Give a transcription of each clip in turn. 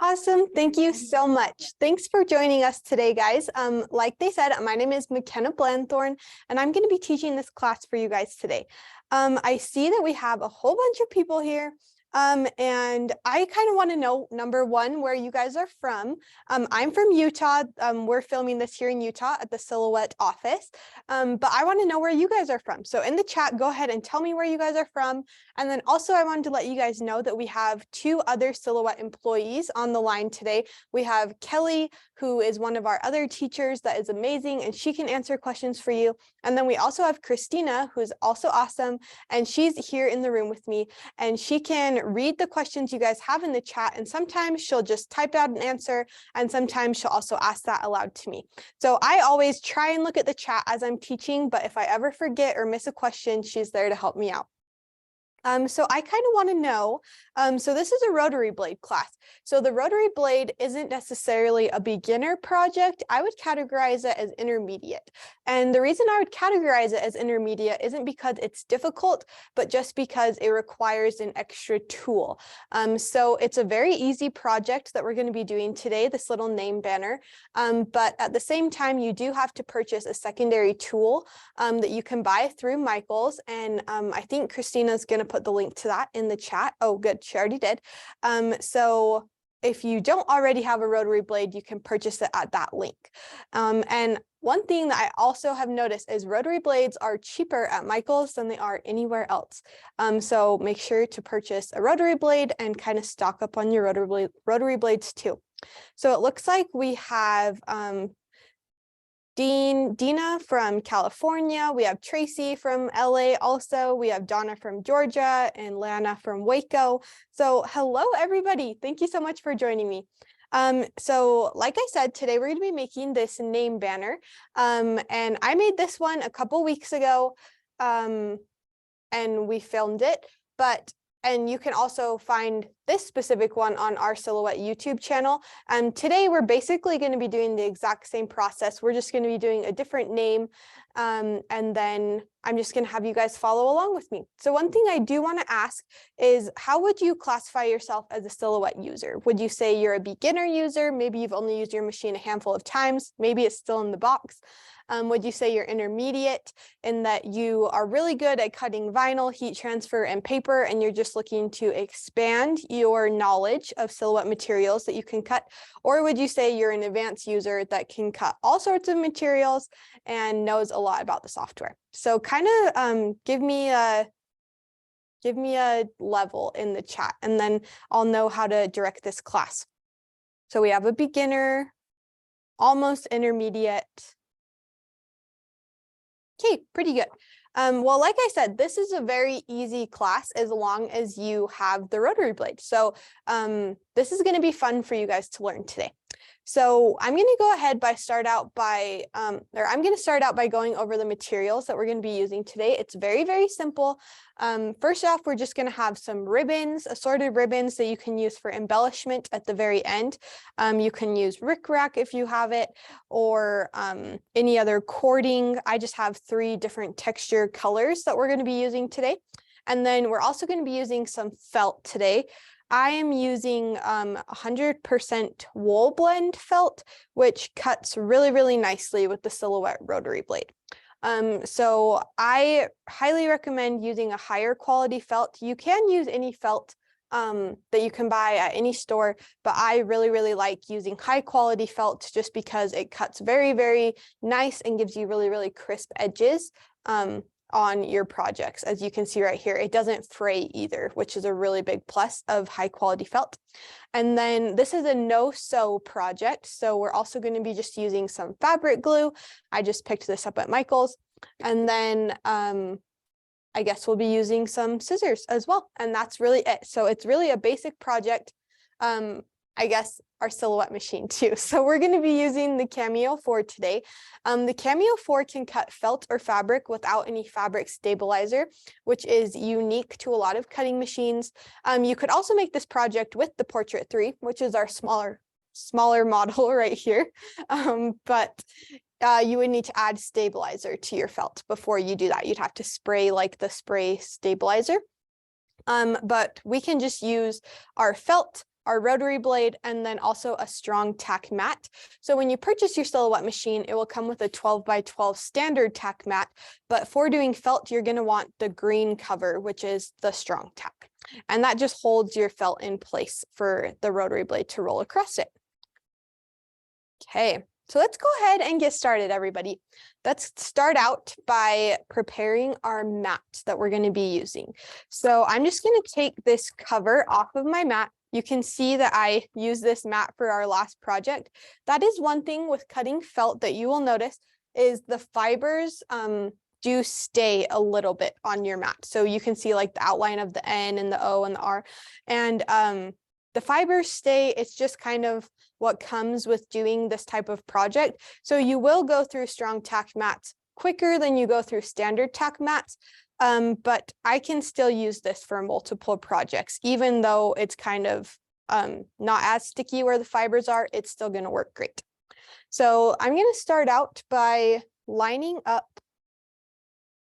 Awesome. Thank you so much. Thanks for joining us today, guys. Like they said, my name is McKenna Blanthorne, and I'm going to be teaching this class for you guys today. I see that we have a whole bunch of people here. And I kind of want to know, number one, where you guys are from. I'm from Utah. We're filming this here in Utah at the Silhouette office. But I want to know where you guys are from. So in the chat, go ahead and tell me where you guys are from. And then also I wanted to let you guys know that we have two other Silhouette employees on the line today. We have Kelly, who is one of our other teachers that is amazing, and she can answer questions for you. And then we also have Christina, who's also awesome, and she's here in the room with me, and she can read the questions you guys have in the chat, and sometimes she'll just type out an answer, and sometimes she'll also ask that aloud to me. So I always try and look at the chat as I'm teaching, but if I ever forget or miss a question, she's there to help me out. So I kind of want to know, so this is a rotary blade class. So the rotary blade isn't necessarily a beginner project. I would categorize it as intermediate. And the reason I would categorize it as intermediate isn't because it's difficult, but just because it requires an extra tool. So it's a very easy project that we're going to be doing today, this little name banner. But at the same time, you do have to purchase a secondary tool that you can buy through Michael's. And I think Christina's going to put the link to that in the chat. Oh, good. She already did. So if you don't already have a rotary blade, you can purchase it at that link. And one thing that I also have noticed is rotary blades are cheaper at Michael's than they are anywhere else. So make sure to purchase a rotary blade and kind of stock up on your rotary blades too. So it looks like we have Dina from California. We have Tracy from LA also. We have Donna from Georgia and Lana from Waco. So hello, everybody. Thank you so much for joining me. So like I said, today we're going to be making this name banner. And I made this one a couple weeks ago and we filmed it, and you can also find this specific one on our Silhouette YouTube channel. And today we're basically going to be doing the exact same process. We're just going to be doing a different name. And then I'm just going to have you guys follow along with me. So one thing I do want to ask is, how would you classify yourself as a Silhouette user? Would you say you're a beginner user? Maybe you've only used your machine a handful of times. Maybe it's still in the box. Would you say you're intermediate in that you are really good at cutting vinyl, heat transfer, and paper, and you're just looking to expand your knowledge of Silhouette materials that you can cut? Or would you say you're an advanced user that can cut all sorts of materials and knows a lot about the software? So kind of give me a level in the chat, and then I'll know how to direct this class. So we have a beginner, almost intermediate. Okay, pretty good. Well, like I said, this is a very easy class as long as you have the rotary blade. So this is going to be fun for you guys to learn today. So I'm going to go ahead I'm going to start out by going over the materials that we're going to be using today. It's very, very simple. First off, we're just going to have some ribbons, assorted ribbons that you can use for embellishment at the very end. You can use rickrack if you have it, or any other cording. I just have 3 different texture colors that we're going to be using today. And then we're also going to be using some felt today. I am using 100% wool blend felt, which cuts really, really nicely with the Silhouette rotary blade. So I highly recommend using a higher quality felt. You can use any felt that you can buy at any store, but I really, really like using high quality felt just because it cuts very, very nice and gives you really, really crisp edges on your projects. As you can see right here, it doesn't fray either, which is a really big plus of high quality felt. And then this is a no-sew project, so we're also going to be just using some fabric glue. I just picked this up at Michael's. And then I guess we'll be using some scissors as well, and that's really it. So it's really a basic project. I guess our Silhouette machine too. So we're going to be using the Cameo 4 today. The Cameo 4 can cut felt or fabric without any fabric stabilizer, which is unique to a lot of cutting machines. You could also make this project with the Portrait 3, which is our smaller model right here. But you would need to add stabilizer to your felt before you do that. You'd have to spray like the spray stabilizer. But we can just use our felt our rotary blade, and then also a strong tack mat. So when you purchase your Silhouette machine, it will come with a 12 by 12 standard tack mat, but for doing felt, you're going to want the green cover, which is the strong tack. And that just holds your felt in place for the rotary blade to roll across it. Okay, so let's go ahead and get started, everybody. Let's start out by preparing our mat that we're going to be using. So I'm just going to take this cover off of my mat. You can see that I used this mat for our last project. That is one thing with cutting felt that you will notice is the fibers do stay a little bit on your mat. So you can see like the outline of the N and the O and the R, and the fibers stay. It's just kind of what comes with doing this type of project. So you will go through strong tack mats quicker than you go through standard tack mats. But I can still use this for multiple projects, even though it's kind of not as sticky where the fibers are, it's still going to work great. So I'm going to start out by lining up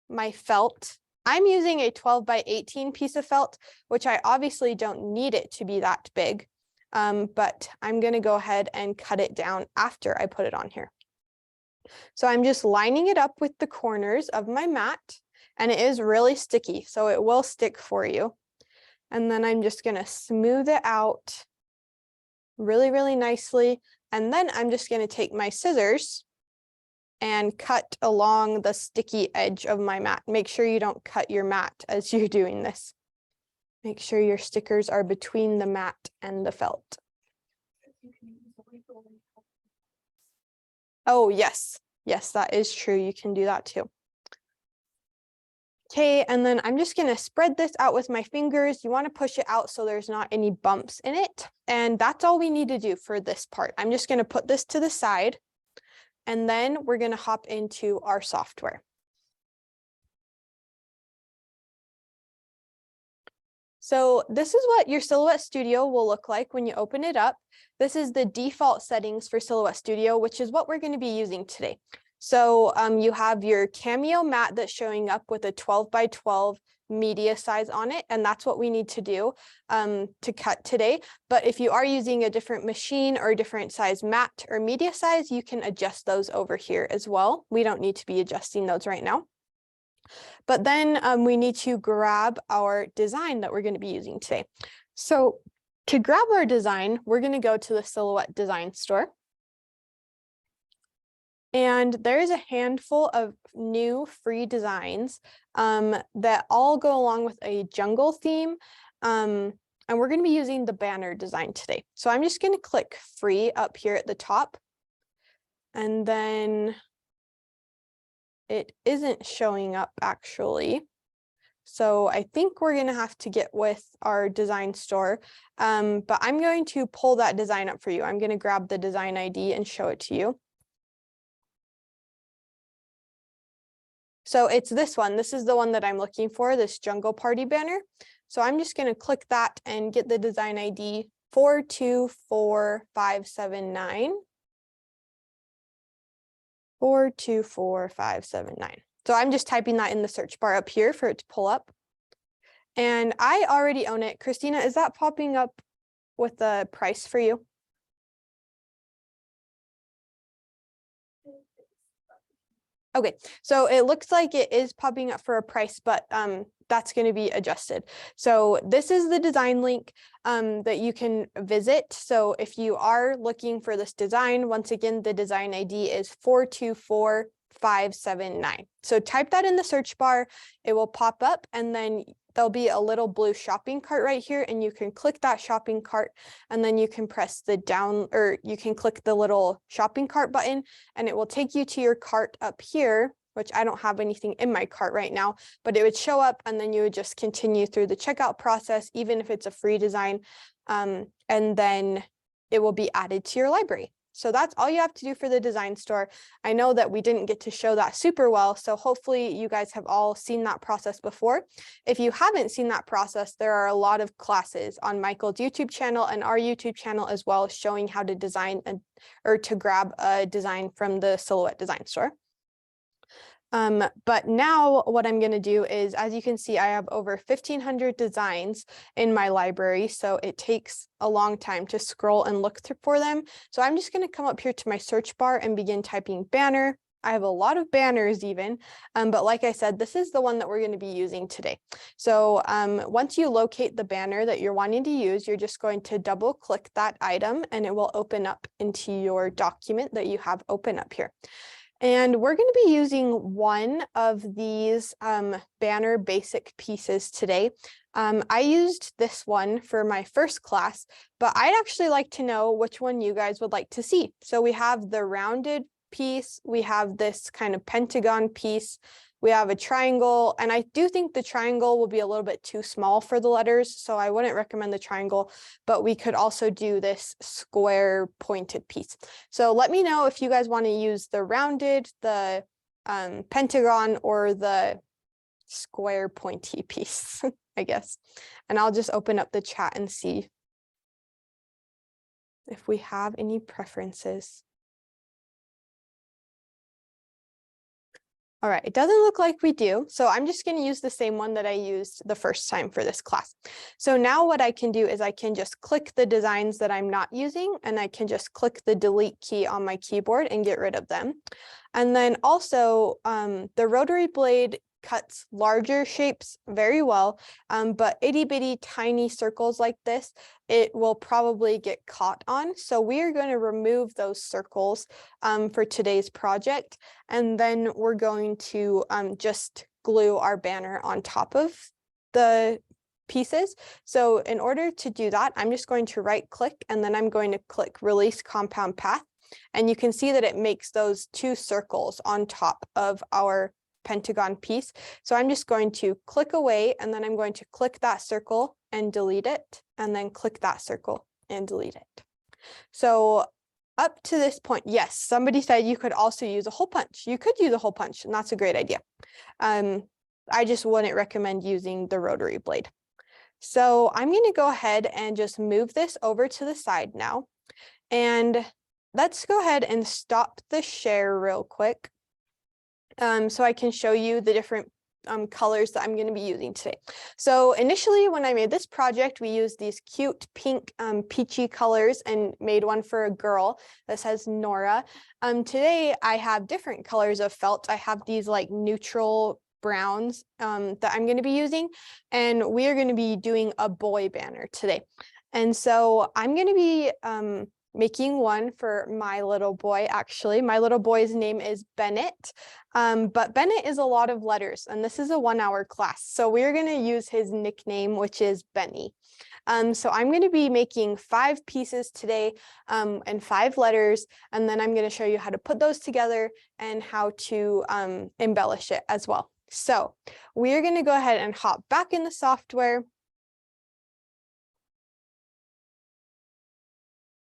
my felt. I'm using a 12 by 18 piece of felt, which I obviously don't need it to be that big, but I'm going to go ahead and cut it down after I put it on here. So I'm just lining it up with the corners of my mat, and it is really sticky, so it will stick for you. And then I'm just going to smooth it out really, really nicely. And then I'm just going to take my scissors and cut along the sticky edge of my mat. Make sure you don't cut your mat as you're doing this. Make sure your stickers are between the mat and the felt. Oh, yes. Yes, that is true. You can do that too. Okay, and then I'm just going to spread this out with my fingers. You want to push it out so there's not any bumps in it. And that's all we need to do for this part. I'm just going to put this to the side, and then we're going to hop into our software. So this is what your Silhouette Studio will look like when you open it up. This is the default settings for Silhouette Studio, which is what we're going to be using today. So you have your Cameo mat that's showing up with a 12 by 12 media size on it, and that's what we need to do to cut today. But if you are using a different machine or a different size mat or media size, you can adjust those over here as well. We don't need to be adjusting those right now. But then we need to grab our design that we're going to be using today. So to grab our design, we're going to go to the Silhouette Design Store. And there's a handful of new free designs that all go along with a jungle theme. And we're going to be using the banner design today. So I'm just going to click free up here at the top. And then it isn't showing up actually. So I think we're going to have to get with our design store. But I'm going to pull that design up for you. I'm going to grab the design ID and show it to you. So it's this one. This is the one that I'm looking for, this jungle party banner. So I'm just going to click that and get the design ID 424579. 424579. So I'm just typing that in the search bar up here for it to pull up. And I already own it. Christina, is that popping up with the price for you? Okay, so it looks like it is popping up for a price, but that's going to be adjusted. So this is the design link that you can visit. So if you are looking for this design, once again, the design ID is 424579. So type that in the search bar, it will pop up, and then there'll be a little blue shopping cart right here, and you can click that shopping cart, and then you can press the down, or you can click the little shopping cart button, and it will take you to your cart up here, which I don't have anything in my cart right now, but it would show up, and then you would just continue through the checkout process, even if it's a free design, and then it will be added to your library. So that's all you have to do for the design store. I know that we didn't get to show that super well, so hopefully you guys have all seen that process before. If you haven't seen that process, there are a lot of classes on Michael's YouTube channel and our YouTube channel as well, showing how to design or to grab a design from the Silhouette Design Store. But now what I'm going to do is, as you can see, I have over 1,500 designs in my library, so it takes a long time to scroll and look for them. So I'm just going to come up here to my search bar and begin typing banner. I have a lot of banners even, but like I said, this is the one that we're going to be using today. So once you locate the banner that you're wanting to use, you're just going to double click that item and it will open up into your document that you have open up here. And we're going to be using one of these banner basic pieces today. I used this one for my first class, but I'd actually like to know which one you guys would like to see. So we have the rounded piece, we have this kind of pentagon piece, we have a triangle, and I do think the triangle will be a little bit too small for the letters, so I wouldn't recommend the triangle, but we could also do this square pointed piece. So let me know if you guys want to use the rounded, the pentagon, or the square pointy piece, I guess. And I'll just open up the chat and see if we have any preferences. All right, it doesn't look like we do, so I'm just going to use the same one that I used the first time for this class. So now what I can do is I can just click the designs that I'm not using, and I can just click the delete key on my keyboard and get rid of them. And then also the rotary blade cuts larger shapes very well, but itty bitty tiny circles like this, it will probably get caught on. So we are going to remove those circles for today's project. And then we're going to just glue our banner on top of the pieces. So in order to do that, I'm just going to right click and then I'm going to click release compound path. And you can see that it makes those two circles on top of our pentagon piece. So I'm just going to click away and then I'm going to click that circle and delete it, and then click that circle and delete it. So up to this point, yes, somebody said you could also use a hole punch. You could use a hole punch, and that's a great idea. I just wouldn't recommend using the rotary blade. So I'm going to go ahead and just move this over to the side now. And let's go ahead and stop the share real quick. So I can show you the different colors that I'm going to be using today. So initially when I made this project, we used these cute pink peachy colors and made one for a girl that says Nora. Today I have different colors of felt. I have these like neutral browns that I'm going to be using, and we are going to be doing a boy banner today. And so I'm going to be making one for my little boy. Actually, my little boy's name is Bennett, but Bennett is a lot of letters, and this is a 1-hour class. So we're going to use his nickname, which is Benny. So I'm going to be making 5 pieces today and 5 letters, and then I'm going to show you how to put those together and how to embellish it as well. So we're going to go ahead and hop back in the software.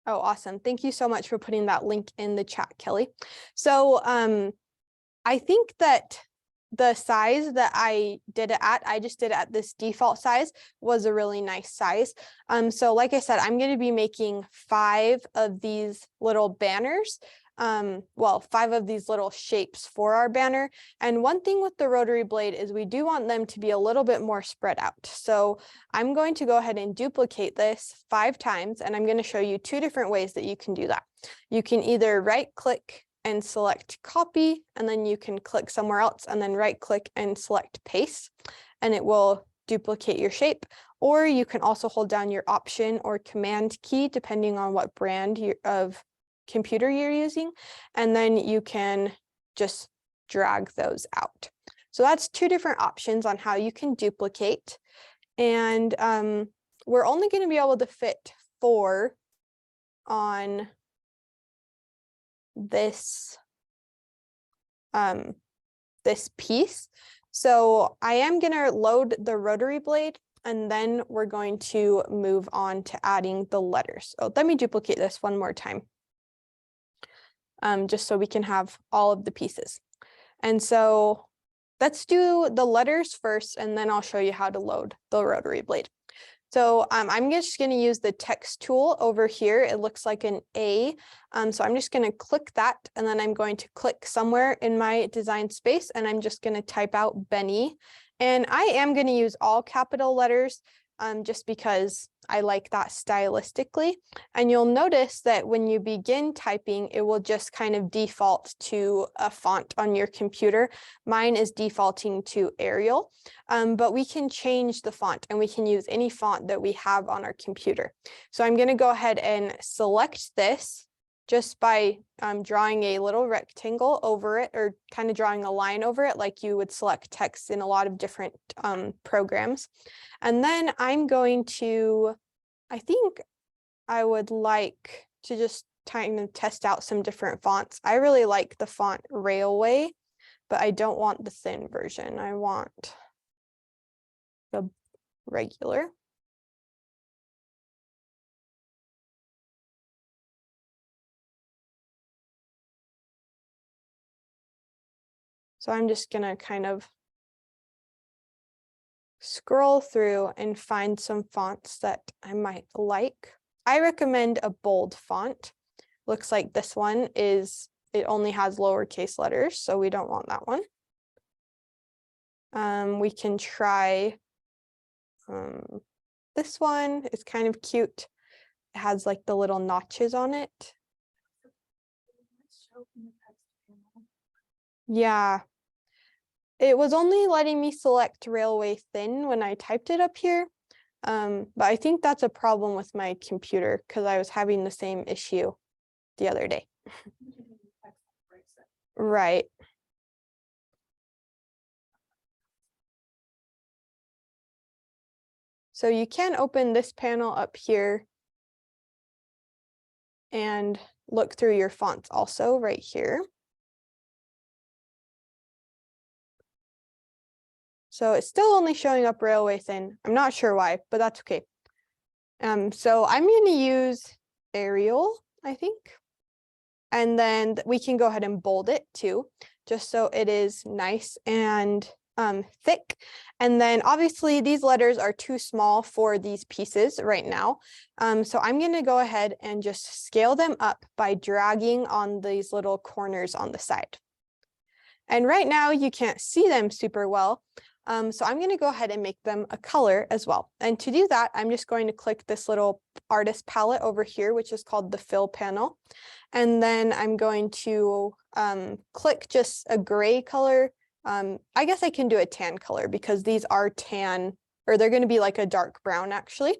Oh, awesome. Thank you so much for putting that link in the chat, Kelly. So I think that the size that I did it at, I just did it at this default size, was a really nice size. So like I said, I'm going to be making 5 of these little banners. Well, 5 of these little shapes for our banner. And one thing with the rotary blade is we do want them to be a little bit more spread out. So I'm going to go ahead and duplicate this 5 times, and I'm going to show you 2 different ways that you can do that. You can either right click and select copy, and then you can click somewhere else and then right click and select paste, and it will duplicate your shape. Or you can also hold down your option or command key, depending on what brand of computer you're using, and then you can just drag those out. So that's 2 different options on how you can duplicate. And we're only going to be able to fit 4 on this this piece. So I am going to load the rotary blade, and then we're going to move on to adding the letters. Oh, let me duplicate this one more time. Just so we can have all of the pieces. And so let's do the letters first, and then I'll show you how to load the rotary blade. So I'm just going to use the text tool over here. It looks like an A. So I'm just going to click that, and then I'm going to click somewhere in my design space, and I'm just going to type out Benny. And I am going to use all capital letters just because I like that stylistically. And you'll notice that when you begin typing, it will just kind of default to a font on your computer. Mine is defaulting to Arial, but we can change the font and we can use any font that we have on our computer. So I'm going to go ahead and select this just by drawing a little rectangle over it, or kind of drawing a line over it like you would select text in a lot of different programs. And then I'm going to, I think I would like to just kind of test out some different fonts. I really like the font Railway, but I don't want the thin version. I want the regular. So I'm just going to kind of scroll through and find some fonts that I might like. I recommend a bold font. Looks like this one is, it only has lowercase letters, so we don't want that one. We can try this one. It's kind of cute. It has like the little notches on it. Yeah. It was only letting me select Railway Thin when I typed it up here. But I think that's a problem with my computer because I was having the same issue the other day. Right. So you can open this panel up here and look through your fonts also right here. So it's still only showing up Railway Thin. I'm not sure why, but that's okay. So I'm going to use Arial, I think. And then we can go ahead and bold it too, just so it is nice and thick. And then obviously these letters are too small for these pieces right now. So I'm going to go ahead and just scale them up by dragging on these little corners on the side. And right now you can't see them super well. So I'm going to go ahead and make them a color as well. And to do that, I'm just going to click this little artist palette over here, which is called the fill panel. And then I'm going to click just a gray color. I guess I can do a tan color because these are tan, or they're going to be like a dark brown actually.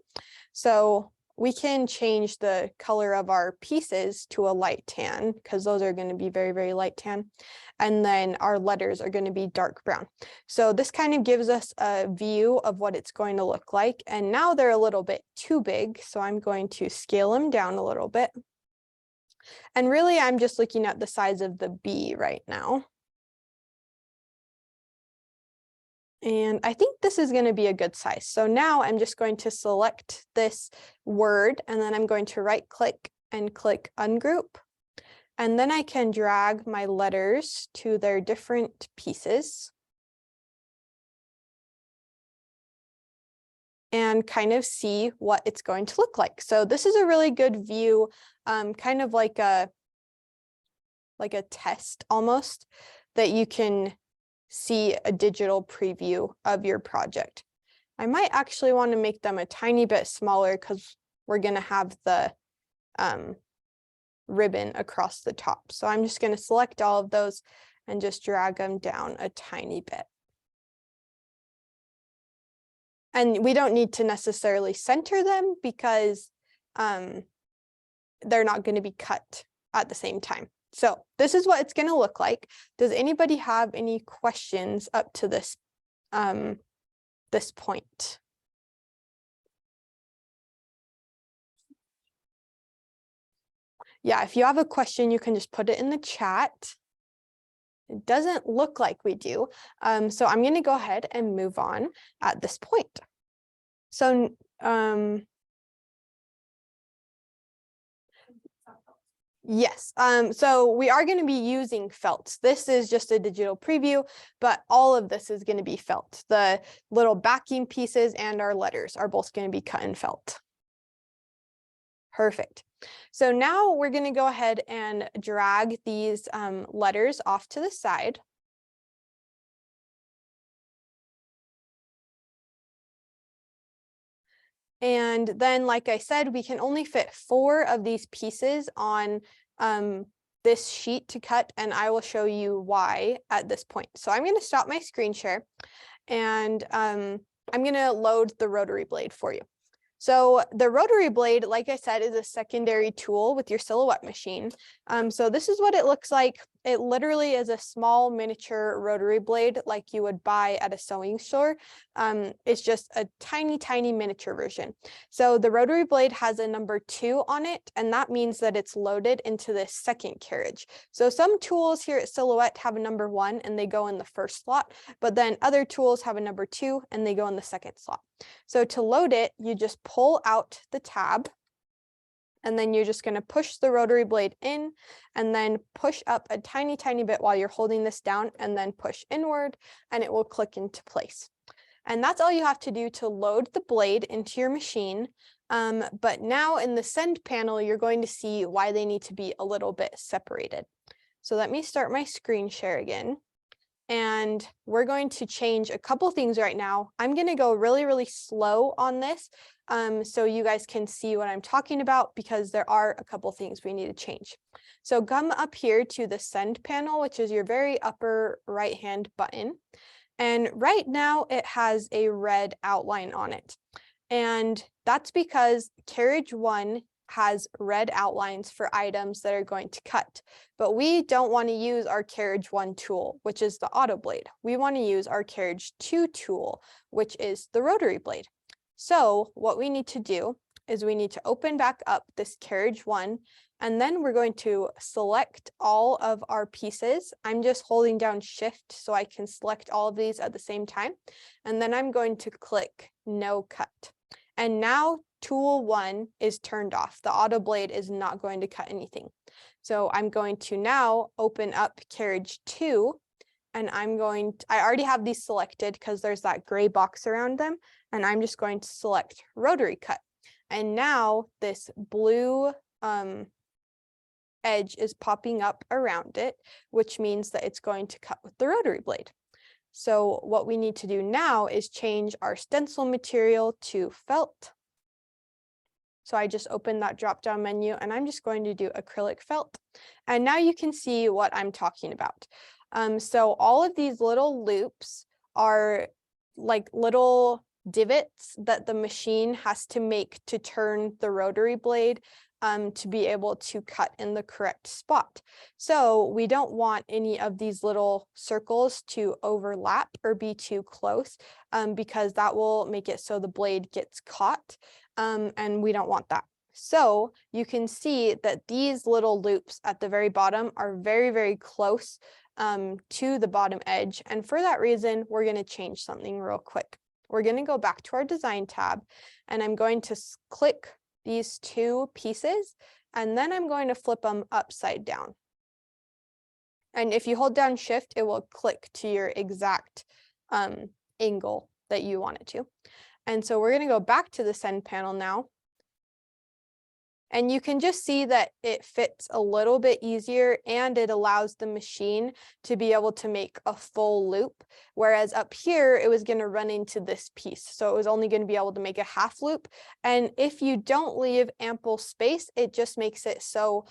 So we can change the color of our pieces to a light tan because those are going to be very, very light tan. And then our letters are going to be dark brown. So this kind of gives us a view of what it's going to look like. And now they're a little bit too big, so I'm going to scale them down a little bit. And really, I'm just looking at the size of the B right now. And I think this is going to be a good size. So now I'm just going to select this word, and then I'm going to right click and click ungroup. And then I can drag my letters to their different pieces and kind of see what it's going to look like. So this is a really good view, kind of like a test almost, that you can see a digital preview of your project. I might actually want to make them a tiny bit smaller because we're going to have the ribbon across the top. So I'm just going to select all of those and just drag them down a tiny bit. And we don't need to necessarily center them because they're not going to be cut at the same time. So this is what it's going to look like. Does anybody have any questions up to this this point? Yeah, if you have a question, you can just put it in the chat. It doesn't look like we do. So I'm going to go ahead and move on at this point. So Yes, so we are going to be using felt. This is just a digital preview, but all of this is going to be felt. The little backing pieces and our letters are both going to be cut in felt. Perfect. So now we're going to go ahead and drag these letters off to the side. And then, like I said, we can only fit 4 of these pieces on this sheet to cut, and I will show you why at this point. So I'm going to stop my screen share, and I'm going to load the rotary blade for you. So the rotary blade, like I said, is a secondary tool with your silhouette machine. So this is what it looks like. It literally is a small miniature rotary blade like you would buy at a sewing store. It's just a tiny, tiny miniature version. So the rotary blade has a number 2 on it, and that means that it's loaded into this second carriage. So some tools here at Silhouette have a number 1 and they go in the first slot, but then other tools have a number 2 and they go in the second slot. So to load it, you just pull out the tab, and then you're just going to push the rotary blade in and then push up a tiny, tiny bit while you're holding this down, and then push inward, and it will click into place. And that's all you have to do to load the blade into your machine. But now in the send panel, you're going to see why they need to be a little bit separated. So let me start my screen share again. And we're going to change a couple things right now. I'm going to go really, really slow on this so you guys can see what I'm talking about, because there are a couple things we need to change. So come up here to the send panel, which is your very upper right hand button. And right now it has a red outline on it. And that's because carriage 1 has red outlines for items that are going to cut. But we don't want to use our carriage 1 tool, which is the auto blade. We want to use our carriage 2 tool, which is the rotary blade. So what we need to do is we need to open back up this carriage 1, and then we're going to select all of our pieces. I'm just holding down Shift so I can select all of these at the same time. And then I'm going to click No Cut. And now tool 1 is turned off. The auto blade is not going to cut anything. So I'm going to now open up carriage 2, and I already have these selected because there's that gray box around them, and I'm just going to select rotary cut. And now this blue edge is popping up around it, which means that it's going to cut with the rotary blade. So what we need to do now is change our stencil material to felt. So I just opened that drop-down menu, and I'm just going to do acrylic felt. And now you can see what I'm talking about. So all of these little loops are like little divots that the machine has to make to turn the rotary blade to be able to cut in the correct spot. So we don't want any of these little circles to overlap or be too close, because that will make it so the blade gets caught, and we don't want that. So you can see that these little loops at the very bottom are very, very close to the bottom edge. And for that reason, we're going to change something real quick. We're going to go back to our design tab, and I'm going to click these 2 pieces, and then I'm going to flip them upside down. And if you hold down Shift, it will click to your exact angle that you want it to. And so we're going to go back to the send panel now. And you can just see that it fits a little bit easier, and it allows the machine to be able to make a full loop. Whereas up here, it was going to run into this piece. So it was only going to be able to make a half loop. And if you don't leave ample space, it just makes it so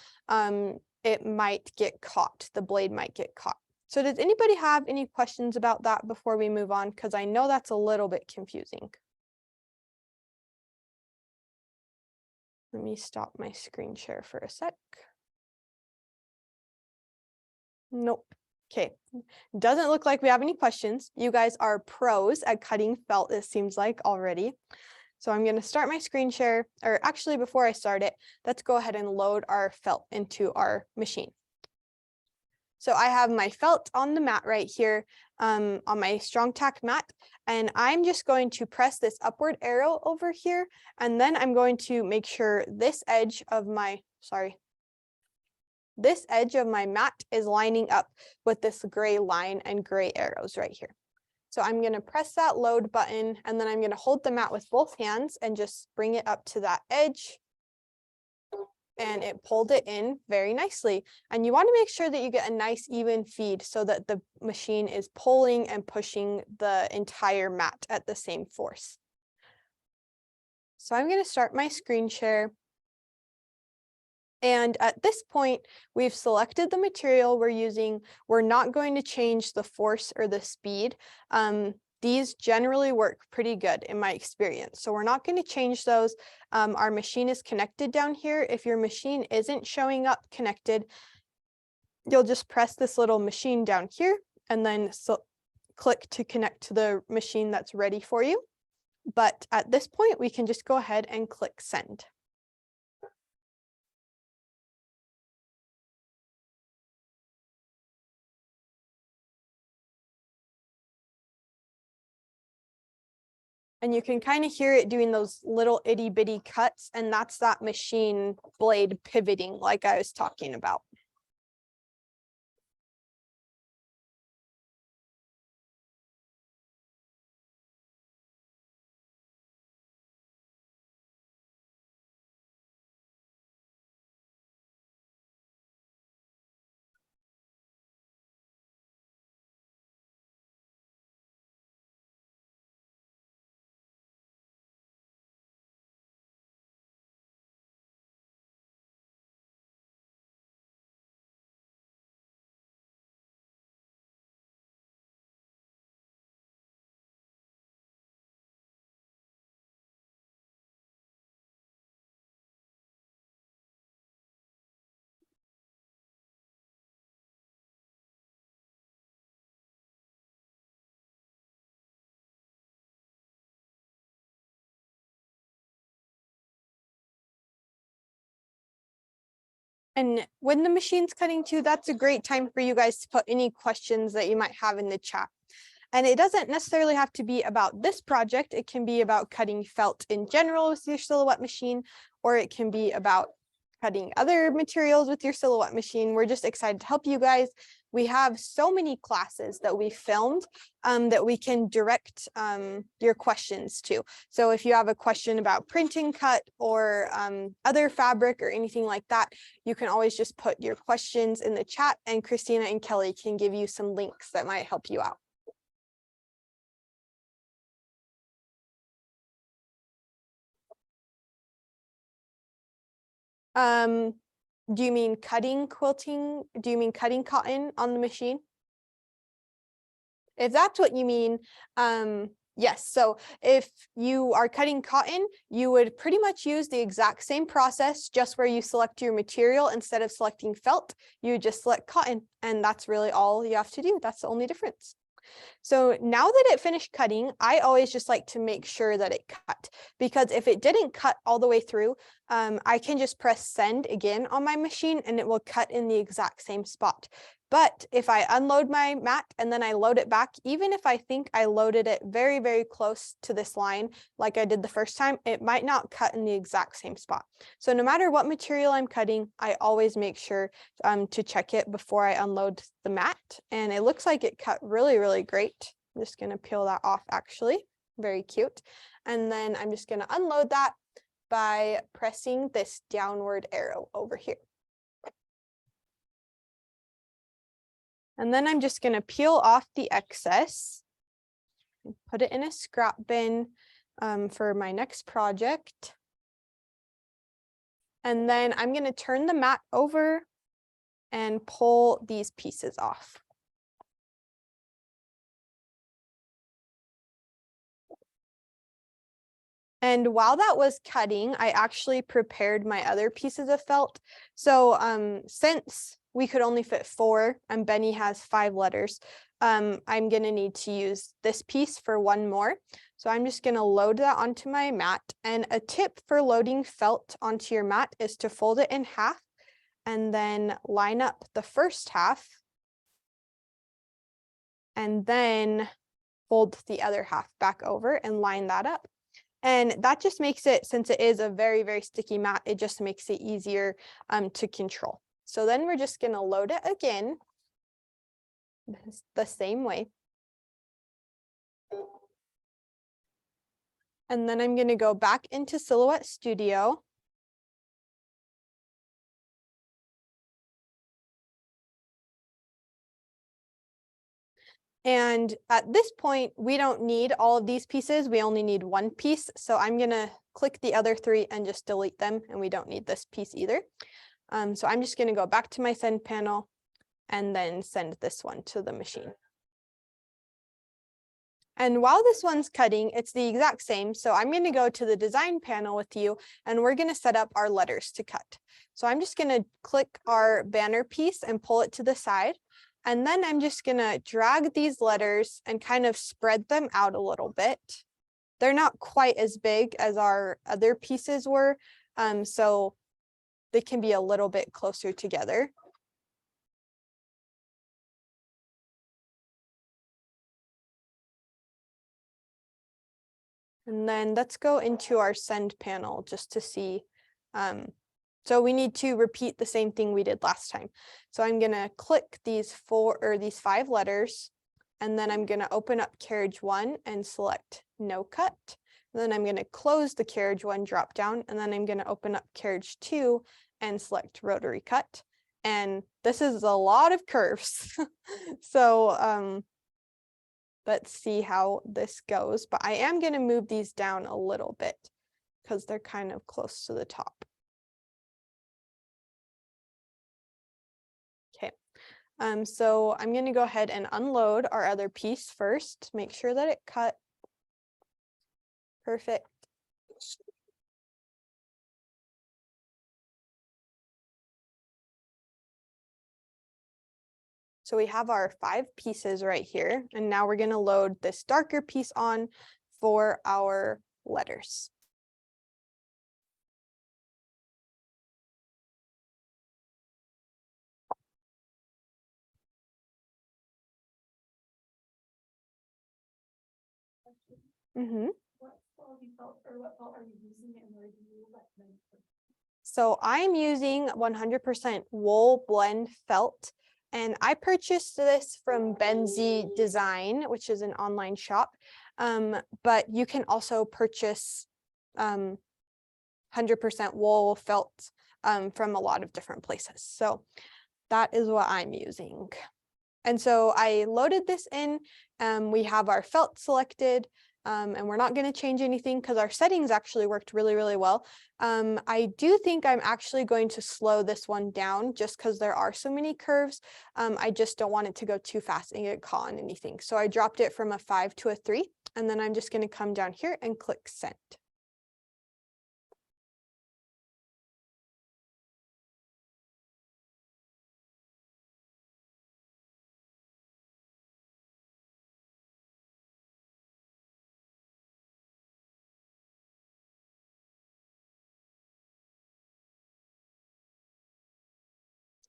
it might get caught. The blade might get caught. So does anybody have any questions about that before we move on? Because I know that's a little bit confusing. Let me stop my screen share for a sec. Nope. Okay. Doesn't look like we have any questions. You guys are pros at cutting felt, it seems like already. So I'm going to start my screen share, or actually before I start it, let's go ahead and load our felt into our machine. So I have my felt on the mat right here on my strong tack mat, and I'm just going to press this upward arrow over here, and then I'm going to make sure this edge of my, this edge of my mat is lining up with this gray line and gray arrows right here. So I'm going to press that load button, and then I'm going to hold the mat with both hands and just bring it up to that edge. And it pulled it in very nicely. And you want to make sure that you get a nice even feed so that the machine is pulling and pushing the entire mat at the same force. So I'm going to start my screen share. And at this point, we've selected the material we're using. We're not going to change the force or the speed. These generally work pretty good in my experience. So we're not going to change those. Our machine is connected down here. If your machine isn't showing up connected, you'll just press this little machine down here and then click to connect to the machine that's ready for you. But at this point, we can just go ahead and click send. And you can kind of hear it doing those little itty bitty cuts, and that's that machine blade pivoting like I was talking about. And when the machine's cutting too, that's a great time for you guys to put any questions that you might have in the chat. And it doesn't necessarily have to be about this project. It can be about cutting felt in general with your silhouette machine, or it can be about cutting other materials with your silhouette machine. We're just excited to help you guys. We have so many classes that we filmed that we can direct your questions to. So if you have a question about print and cut or other fabric or anything like that, you can always just put your questions in the chat, and Christina and Kelly can give you some links that might help you out. Do you mean cutting quilting? Do you mean cutting cotton on the machine? If that's what you mean, yes. So if you are cutting cotton, you would pretty much use the exact same process, just where you select your material. Instead of selecting felt, you just select cotton, and that's really all you have to do. That's the only difference. So now that it finished cutting, I always just like to make sure that it cut, because if it didn't cut all the way through, I can just press send again on my machine and it will cut in the exact same spot. But if I unload my mat and then I load it back, even if I think I loaded it very, very close to this line, like I did the first time, it might not cut in the exact same spot. So no matter what material I'm cutting, I always make sure to check it before I unload the mat. And it looks like it cut really, really great. I'm just going to peel that off, actually. Very cute. And then I'm just going to unload that by pressing this downward arrow over here. And then I'm just going to peel off the excess and put it in a scrap bin for my next project. And then I'm going to turn the mat over and pull these pieces off. And while that was cutting, I actually prepared my other pieces of felt. So since we could only fit 4 and Benny has 5 letters, I'm going to need to use this piece for 1 more. So I'm just going to load that onto my mat. And a tip for loading felt onto your mat is to fold it in half and then line up the first half and then fold the other half back over and line that up. And that just makes it, since it is a very, very sticky mat, it just makes it easier to control. So then we're just going to load it again the same way. And then I'm going to go back into Silhouette Studio. And at this point, we don't need all of these pieces. We only need one piece. So I'm going to click the other three and just delete them. And we don't need this piece either. So I'm just going to go back to my send panel and then send this one to the machine. And while this one's cutting, it's the exact same. So I'm going to go to the design panel with you, and we're going to set up our letters to cut. So I'm just going to click our banner piece and pull it to the side. And then I'm just going to drag these letters and kind of spread them out a little bit. They're not quite as big as our other pieces were, so they can be a little bit closer together. And then let's go into our send panel just to see. So we need to repeat the same thing we did last time. So I'm going to click these 5 letters, and then I'm going to open up carriage 1 and select no cut. And then I'm going to close the carriage 1 drop down, and then I'm going to open up carriage 2 and select rotary cut. And this is a lot of curves. So let's see how this goes, but I am going to move these down a little bit because they're kind of close to the top. Okay, so I'm going to go ahead and unload our other piece first, make sure that it cut. Perfect. So we have our 5 pieces right here, and now we're going to load this darker piece on for our letters. So I'm using 100% wool blend felt, and I purchased this from Benzie Design, which is an online shop. But you can also purchase 100% wool felt from a lot of different places. So that is what I'm using. And so I loaded this in. We have our felt selected. And we're not going to change anything because our settings actually worked really, really well. I do think I'm actually going to slow this one down just because there are so many curves. I just don't want it to go too fast and get caught on anything. So I dropped it from a 5 to a 3, and then I'm just going to come down here and click send.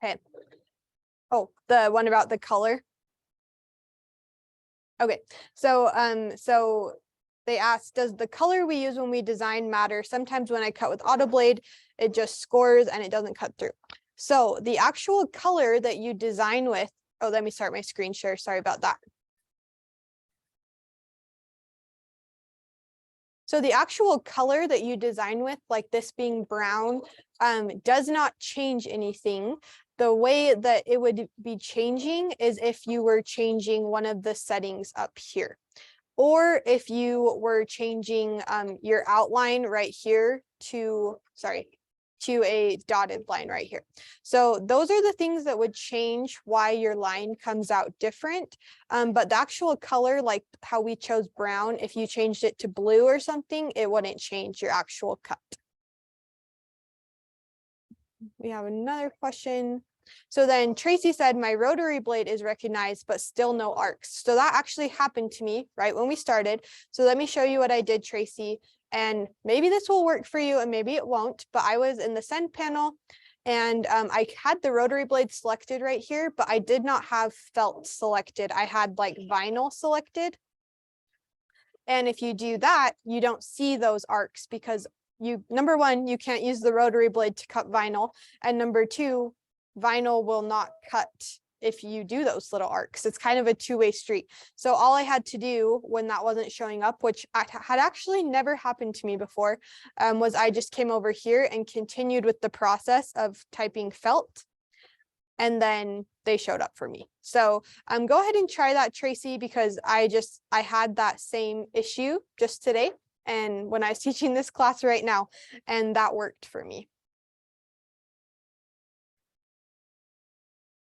Okay. Oh, the one about the color. Okay, so they asked, does the color we use when we design matter? Sometimes when I cut with AutoBlade, it just scores and it doesn't cut through. So the actual color that you design with, oh, let me start my screen share. Sorry about that. So the actual color that you design with, like this being brown, does not change anything. The way that it would be changing is if you were changing one of the settings up here, or if you were changing your outline right here to a dotted line right here. So those are the things that would change why your line comes out different. But the actual color, like how we chose brown, if you changed it to blue or something, it wouldn't change your actual cut. We have another question. So then Tracy said, my rotary blade is recognized, but still no arcs. So that actually happened to me right when we started. So let me show you what I did, Tracy. And maybe this will work for you and maybe it won't, but I was in the send panel and I had the rotary blade selected right here, but I did not have felt selected. I had like vinyl selected. And if you do that, you don't see those arcs because number one, you can't use the rotary blade to cut vinyl. And number two, vinyl will not cut if you do those little arcs. It's kind of a two-way street. So all I had to do when that wasn't showing up, which had actually never happened to me before, was I just came over here and continued with the process of typing felt, and then they showed up for me. So go ahead and try that, Tracy, because I had that same issue just today and when I was teaching this class right now, and that worked for me.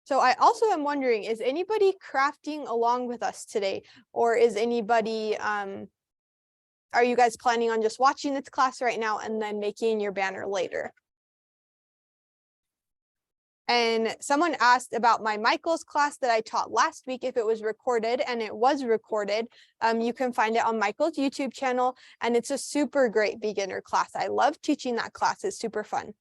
So I also am wondering, is anybody crafting along with us today? Or is anybody, are you guys planning on just watching this class right now and then making your banner later? And someone asked about my Michael's class that I taught last week, if it was recorded, and it was recorded. You can find it on Michael's YouTube channel, and it's a super great beginner class. I love teaching that class. It's super fun.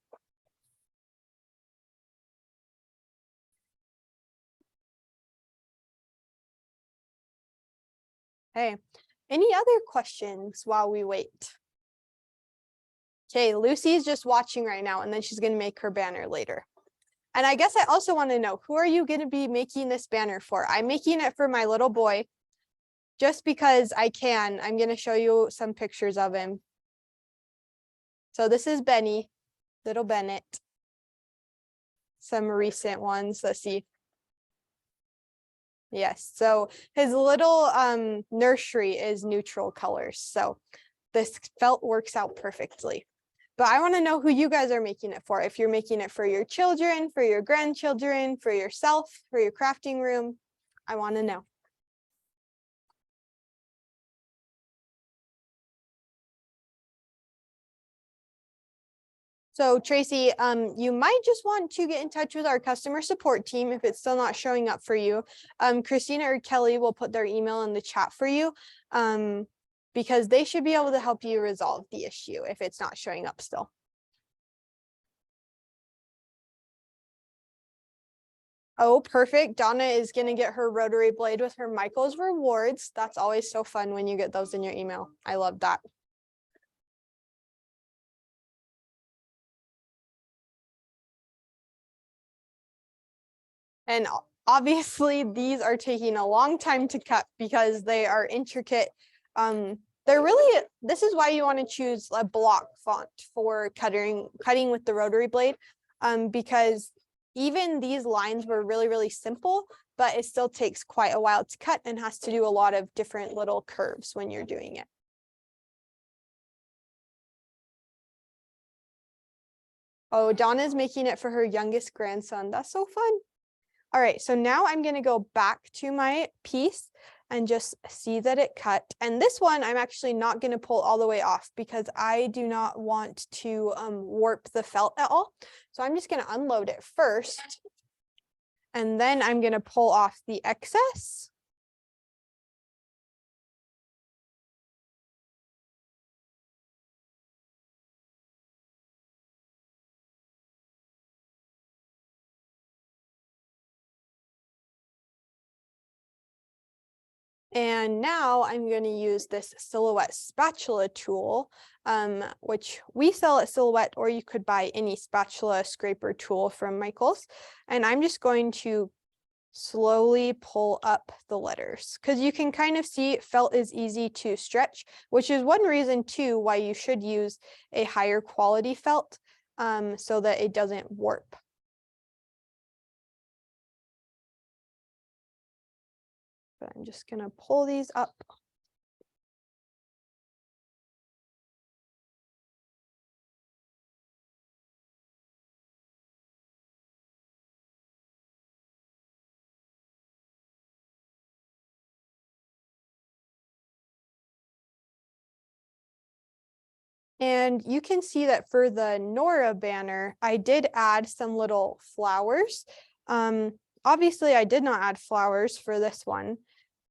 Hey, any other questions while we wait? Okay, Lucy's just watching right now, and then she's going to make her banner later. And I guess I also want to know, who are you going to be making this banner for? I'm making it for my little boy just because I can. I'm going to show you some pictures of him. So this is Benny, little Bennett. Some recent ones. Let's see. Yes, so his little nursery is neutral colors. So this felt works out perfectly. But I want to know who you guys are making it for. If you're making it for your children, for your grandchildren, for yourself, for your crafting room, I want to know. So Tracy, you might just want to get in touch with our customer support team if it's still not showing up for you. Christina or Kelly will put their email in the chat for you, because they should be able to help you resolve the issue if it's not showing up still. Oh, perfect. Donna is going to get her rotary blade with her Michael's rewards. That's always so fun when you get those in your email. I love that. And obviously these are taking a long time to cut because they are intricate. They're really, this is why you want to choose a block font for cutting with the rotary blade, because even these lines were really, really simple, but it still takes quite a while to cut and has to do a lot of different little curves when you're doing it. Oh, Donna's making it for her youngest grandson. That's so fun. All right, so now I'm going to go back to my piece and just see that it cut. And this one, I'm actually not going to pull all the way off because I do not want to warp the felt at all. So I'm just going to unload it first. And then I'm going to pull off the excess. And now I'm going to use this Silhouette spatula tool, which we sell at Silhouette, or you could buy any spatula scraper tool from Michael's. And I'm just going to slowly pull up the letters because you can kind of see felt is easy to stretch, which is one reason too why you should use a higher quality felt, so that it doesn't warp. But I'm just going to pull these up. And you can see that for the Nora banner, I did add some little flowers. Obviously, I did not add flowers for this one,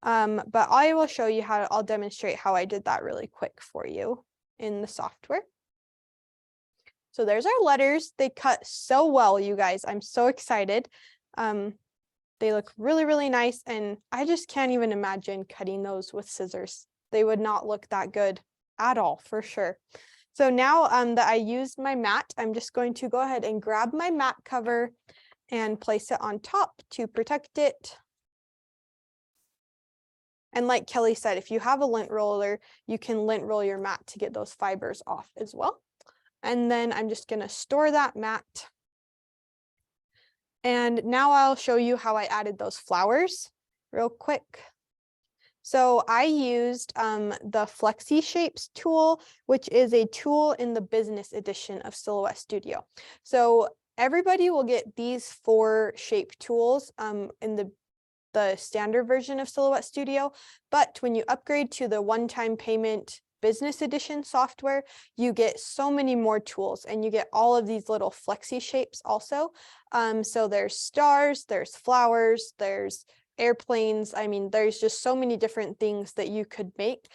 but I will show you how. I'll demonstrate how I did that really quick for you in the software. So there's our letters. They cut so well, you guys. I'm so excited. They look really, really nice. And I just can't even imagine cutting those with scissors. They would not look that good at all, for sure. So now that I used my mat, I'm just going to go ahead and grab my mat cover and place it on top to protect it. And like Kelly said, if you have a lint roller, you can lint roll your mat to get those fibers off as well. And then I'm just going to store that mat. And now I'll show you how I added those flowers real quick. So I used the Flexi Shapes tool, which is a tool in the business edition of Silhouette Studio. So everybody will get these 4 shape tools in the standard version of Silhouette Studio, but when you upgrade to the one-time payment business edition software, you get so many more tools and you get all of these little flexi shapes also. So there's stars, there's flowers, there's airplanes. I mean, there's just so many different things that you could make.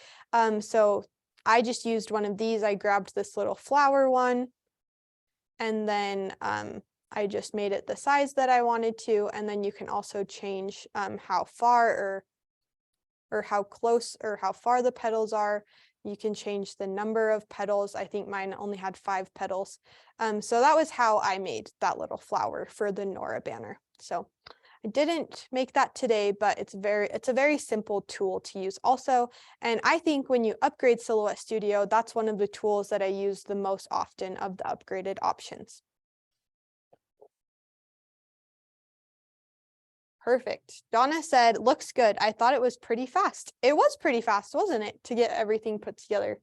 So I just used one of these. I grabbed this little flower one, and then I just made it the size that I wanted to, and then you can also change how far or how close or how far the petals are. You can change the number of petals. I think mine only had 5 petals. So that was how I made that little flower for the Nora banner. So I didn't make that today, but it's a very simple tool to use also. And I think when you upgrade Silhouette Studio, that's one of the tools that I use the most often of the upgraded options. Perfect. Donna said, looks good. I thought it was pretty fast. It was pretty fast, wasn't it, to get everything put together?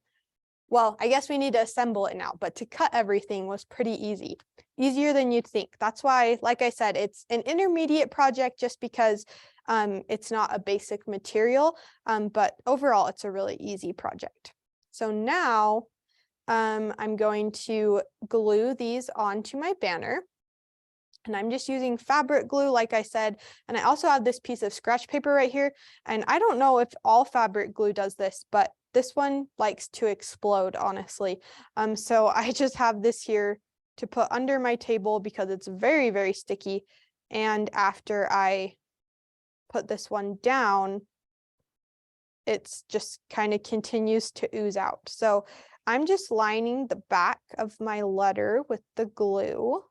Well, I guess we need to assemble it now, but to cut everything was pretty easy. Easier than you'd think. That's why, like I said, it's an intermediate project just because it's not a basic material, but overall it's a really easy project. So now I'm going to glue these onto my banner. And I'm just using fabric glue, like I said, and I also have this piece of scratch paper right here. And I don't know if all fabric glue does this, but this one likes to explode, honestly. So I just have this here to put under my table because it's very, very sticky. And after I put this one down, it's just kind of continues to ooze out. So I'm just lining the back of my letter with the glue.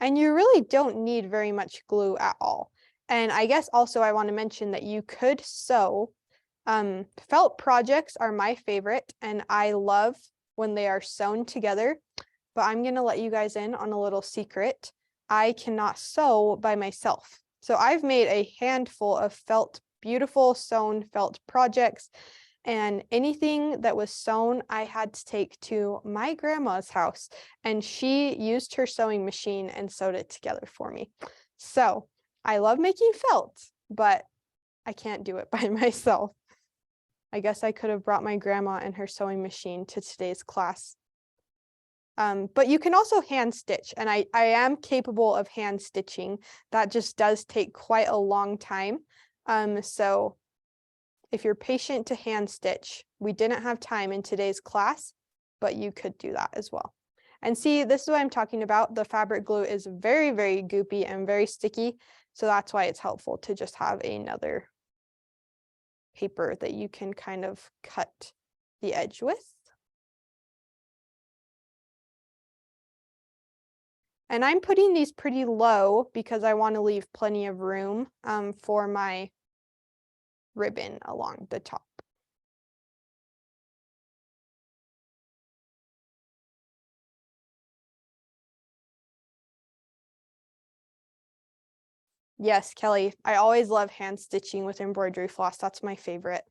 And you really don't need very much glue at all. And I guess also I want to mention that you could sew. Felt projects are my favorite, and I love when they are sewn together. But I'm going to let you guys in on a little secret. I cannot sew by myself. So I've made a handful of beautiful sewn felt projects. And anything that was sewn, I had to take to my grandma's house, and she used her sewing machine and sewed it together for me. So I love making felt, but I can't do it by myself. I guess I could have brought my grandma and her sewing machine to today's class. But you can also hand stitch, and I am capable of hand stitching. That just does take quite a long time. So if you're patient to hand stitch, we didn't have time in today's class, but you could do that as well. And see, this is what I'm talking about. The fabric glue is very, very goopy and very sticky. So that's why it's helpful to just have another paper that you can kind of cut the edge with. And I'm putting these pretty low because I want to leave plenty of room for my ribbon along the top. Yes, Kelly, I always love hand stitching with embroidery floss. That's my favorite.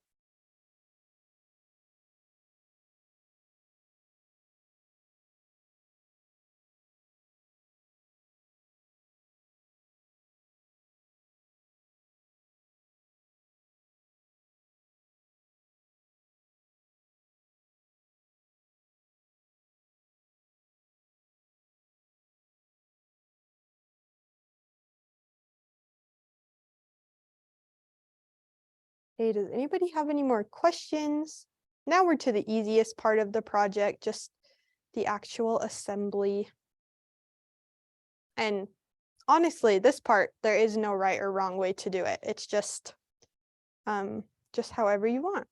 Hey, does anybody have any more questions? Now we're to the easiest part of the project, just the actual assembly. And honestly, this part, there is no right or wrong way to do it. It's just however you want.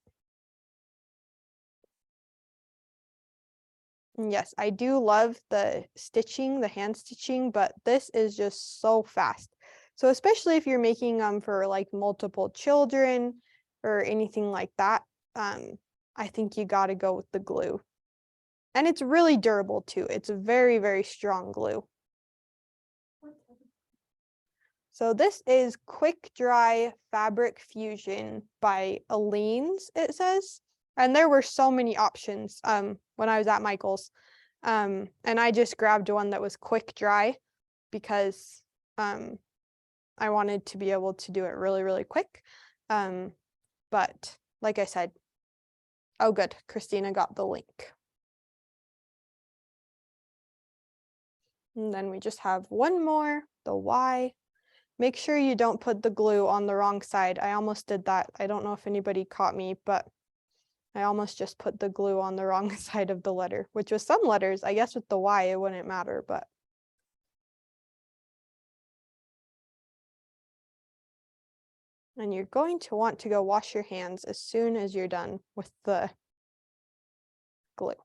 And yes, I do love the stitching, the hand stitching, but this is just so fast. So especially if you're making them for like multiple children or anything like that, I think you got to go with the glue. And it's really durable too. It's a very, very strong glue. So this is Quick Dry Fabric Fusion by Aleene's, it says. And there were so many options when I was at Michael's. And I just grabbed one that was quick dry because I wanted to be able to do it really, really quick. But like I said, oh good, Christina got the link. And then we just have one more, the Y. Make sure you don't put the glue on the wrong side. I almost did that. I don't know if anybody caught me, but I almost just put the glue on the wrong side of the letter, which with some letters, I guess with the Y, it wouldn't matter, but. And you're going to want to go wash your hands as soon as you're done with the glue.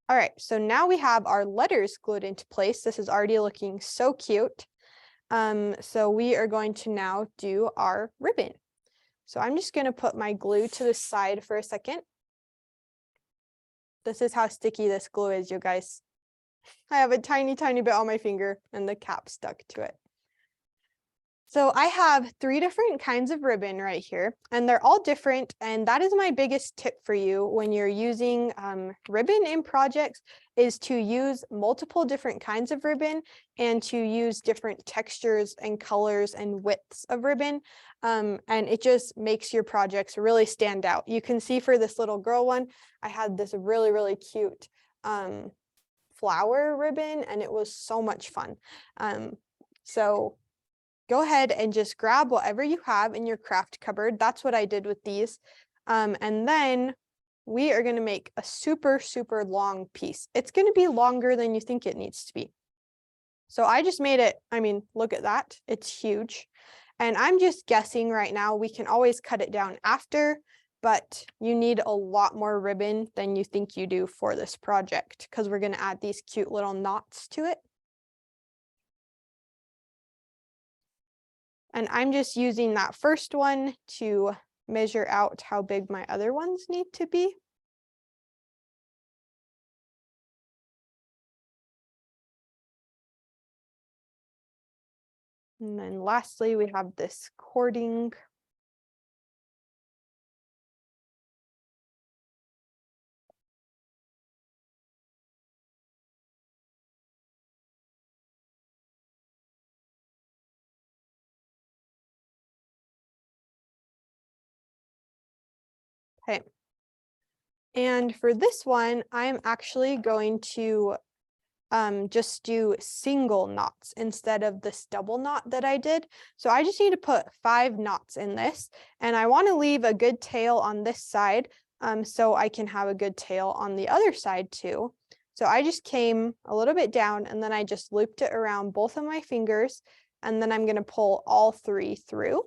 All right, so now we have our letters glued into place. This is already looking so cute. So we are going to now do our ribbon. So I'm just going to put my glue to the side for a second. This is how sticky this glue is, you guys. I have a tiny, tiny bit on my finger and the cap stuck to it. So I have 3 different kinds of ribbon right here, and they're all different. And that is my biggest tip for you when you're using ribbon in projects, is to use multiple different kinds of ribbon and to use different textures and colors and widths of ribbon. And it just makes your projects really stand out. You can see for this little girl one, I had this really, really cute flower ribbon, and it was so much fun. So go ahead and just grab whatever you have in your craft cupboard. That's what I did with these. And then we are going to make a super, super long piece. It's going to be longer than you think it needs to be. So I just made it, I mean, look at that. It's huge. And I'm just guessing right now, we can always cut it down after, but you need a lot more ribbon than you think you do for this project, because we're going to add these cute little knots to it. And I'm just using that first one to measure out how big my other ones need to be. And then lastly, we have this cording. Okay. And for this one, I'm actually going to just do single knots instead of this double knot that I did. So I just need to put 5 knots in this, and I want to leave a good tail on this side so I can have a good tail on the other side too. So I just came a little bit down, and then I just looped it around both of my fingers, and then I'm going to pull all 3 through.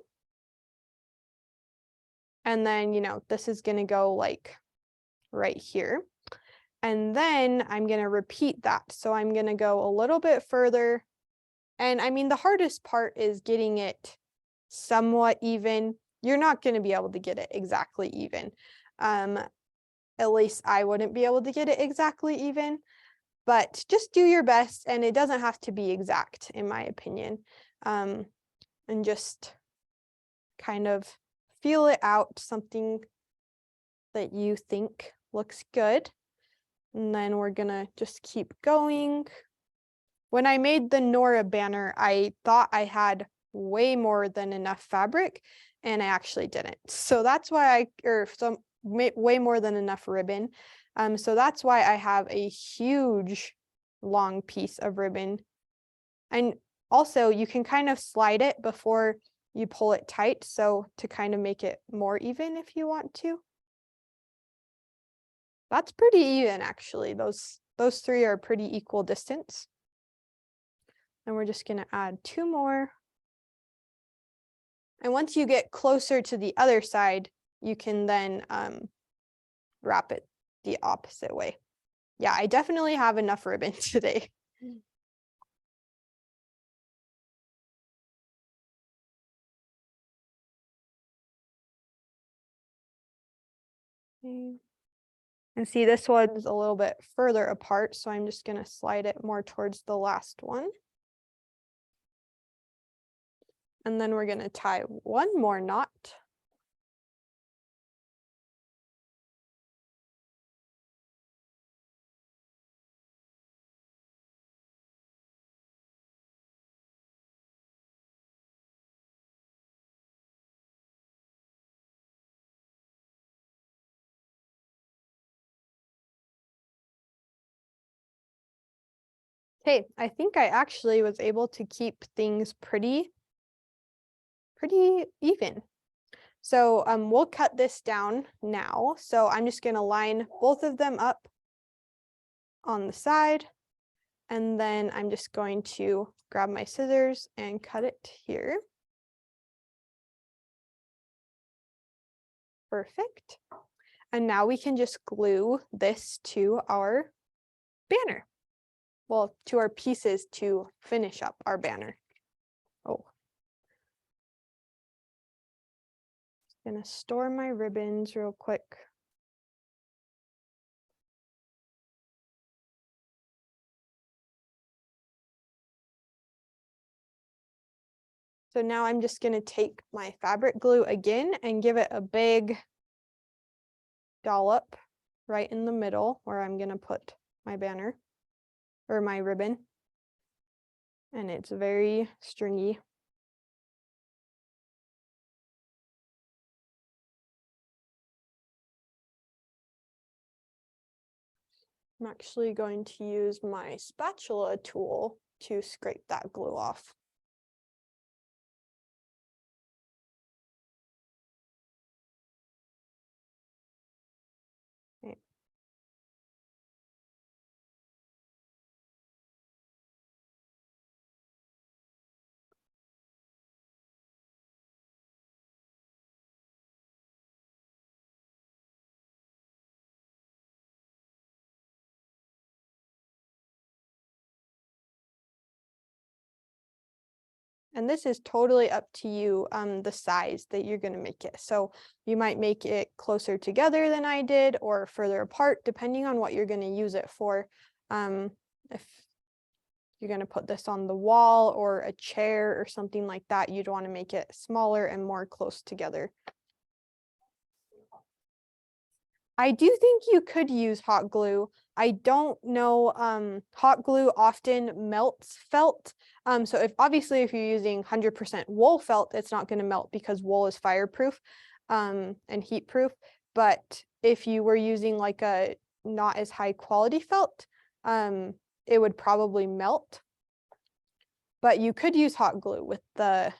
And then, you know, this is going to go like right here. And then I'm going to repeat that. So I'm going to go a little bit further. And I mean, the hardest part is getting it somewhat even. You're not going to be able to get it exactly even. At least I wouldn't be able to get it exactly even. But just do your best, and it doesn't have to be exact, in my opinion. And just kind of feel it out, something that you think looks good. And then we're gonna just keep going. When I made the Nora banner, I thought I had way more than enough fabric, and I actually didn't. So that's why way more than enough ribbon. So that's why I have a huge long piece of ribbon. And also you can kind of slide it before you pull it tight, so to kind of make it more even if you want to. That's pretty even, actually. Those 3 are pretty equal distance. And we're just going to add 2 more. And once you get closer to the other side, you can then wrap it the opposite way. Yeah, I definitely have enough ribbon today. Okay. And see, this one's a little bit further apart, so I'm just going to slide it more towards the last one. And then we're going to tie one more knot. Okay, I think I actually was able to keep things pretty even. So we'll cut this down now. So I'm just going to line both of them up on the side. And then I'm just going to grab my scissors and cut it here. Perfect. And now we can just glue this to our banner. Well, to our pieces to finish up our banner. Oh. Just gonna store my ribbons real quick. So now I'm just gonna take my fabric glue again and give it a big dollop right in the middle where I'm gonna put my banner or my ribbon. And it's very stringy. I'm actually going to use my spatula tool to scrape that glue off. Okay. And this is totally up to you, the size that you're going to make it. So you might make it closer together than I did or further apart, depending on what you're going to use it for. If you're going to put this on the wall or a chair or something like that, you'd want to make it smaller and more close together. I do think you could use hot glue. I don't know, hot glue often melts felt. So obviously if you're using 100% wool felt, it's not going to melt because wool is fireproof and heat proof. But if you were using like a not as high quality felt, it would probably melt. But you could use hot glue with the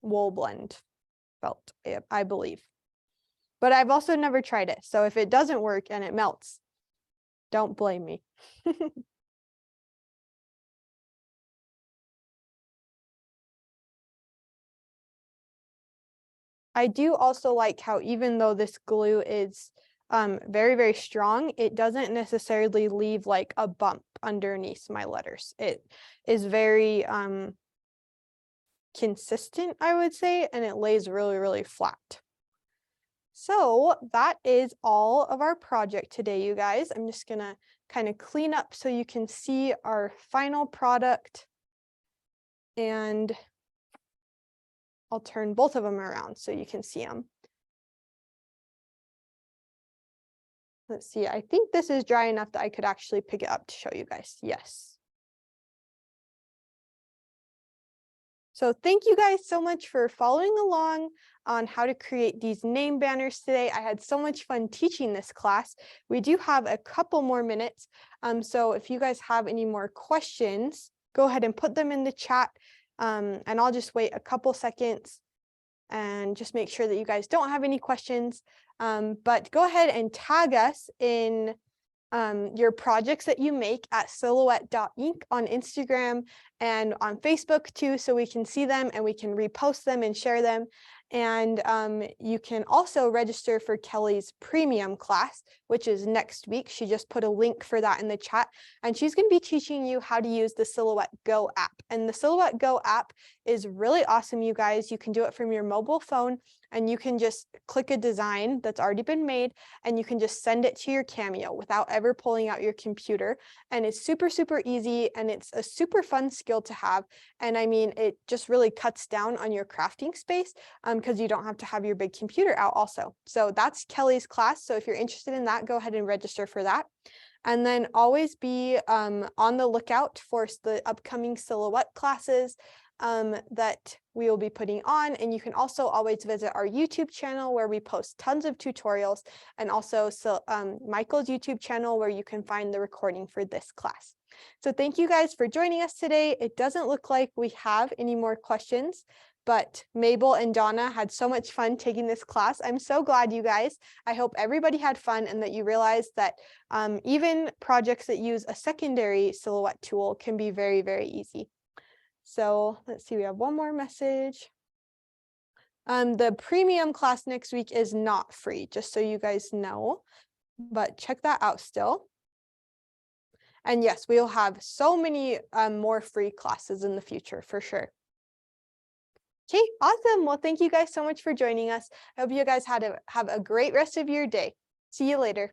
wool blend felt, I believe. But I've also never tried it. So if it doesn't work and it melts, don't blame me. I do also like how even though this glue is very, very strong, it doesn't necessarily leave like a bump underneath my letters. It is very consistent, I would say, and it lays really, really flat. So that is all of our project today, you guys. I'm just gonna kind of clean up so you can see our final product. And I'll turn both of them around so you can see them. Let's see, I think this is dry enough that I could actually pick it up to show you guys. Yes. So thank you guys so much for following along on how to create these name banners today. I had so much fun teaching this class. We do have a couple more minutes. So if you guys have any more questions, go ahead and put them in the chat. And I'll just wait a couple seconds and just make sure that you guys don't have any questions. But go ahead and tag us in your projects that you make at silhouette.inc on Instagram and on Facebook too, so we can see them and we can repost them and share them. And you can also register for Kelly's premium class, which is next week. She just put a link for that in the chat. And she's going to be teaching you how to use the Silhouette Go app. And the Silhouette Go app is really awesome, you guys. You can do it from your mobile phone, and you can just click a design that's already been made, and you can just send it to your Cameo without ever pulling out your computer. And it's super, super easy, and it's a super fun skill to have. And I mean, it just really cuts down on your crafting space because you don't have to have your big computer out also. So that's Kelly's class. So if you're interested in that, go ahead and register for that. And then always be on the lookout for the upcoming Silhouette classes that we will be putting on. And you can also always visit our YouTube channel where we post tons of tutorials, and also Michael's YouTube channel where you can find the recording for this class. So thank you guys for joining us today. It doesn't look like we have any more questions, but Mabel and Donna had so much fun taking this class. I'm so glad, you guys. I hope everybody had fun and that you realized that even projects that use a secondary Silhouette tool can be very, very easy. So let's see, we have one more message. The premium class next week is not free, just so you guys know, but check that out still. And yes, we'll have so many more free classes in the future for sure. Okay, awesome. Well, thank you guys so much for joining us. I hope you guys have a great rest of your day. See you later.